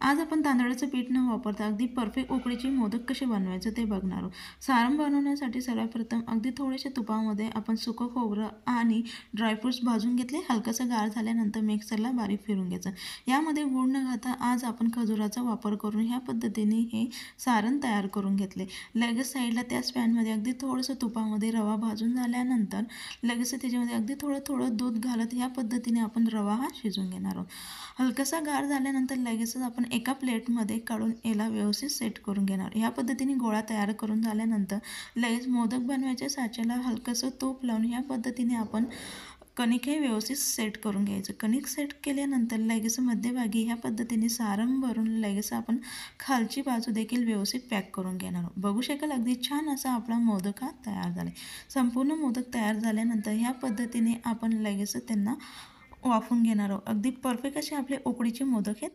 आज आपण तांदळाचं पीठ न वापरता अगदी परफेक्ट उकडीचे मोदक कसे बनवायचे ते बघणार आहोत. सारण बनवण्यासाठी सर्वात प्रथम अगदी थोडेसे तुपामध्ये आपण सुकं खोबरं आणि ड्रायफ्रुट्स भाजून घेतले. हलकंसं गार झाल्यानंतर मिक्सरला बारीक फिरून घ्यायचं. यामध्ये गूळ न घालता आज आपण खजुराचा वापर करून ह्या पद्धतीने हे सारण तयार करून घेतले. लगेच साईडला त्याच पॅनमध्ये अगदी थोडंसं तुपामध्ये रवा भाजून झाल्यानंतर लगेच त्याच्यामध्ये अगदी थोडं थोडं दूध घालत ह्या पद्धतीने आपण रवा हा शिजवून घेणार आहोत. हलकासा गार झाल्यानंतर लगेचच आपण एका प्लेटमध्ये काढून याला व्यवस्थित सेट करून घेणार. ह्या पद्धतीने गोळा तयार करून झाल्यानंतर लगेच मोदक बनवायच्या साच्याला हलकंसं तूप लावून ह्या पद्धतीने आपण कणिक हे व्यवस्थित सेट करून घ्यायचं. कणिक सेट केल्यानंतर लगेच मध्यभागी ह्या पद्धतीने सारण भरून लगेच आपण खालची बाजू देखील व्यवस्थित पॅक करून घेणार आहोत. बघू शकाल अगदी छान असा आपला मोदक हा तयार झाला आहे. संपूर्ण मोदक तयार झाल्यानंतर ह्या पद्धतीने आपण लगेच त्यांना वाफवून घेणार आहोत. अगदी परफेक्ट असे आपले उकडीचे मोदक हे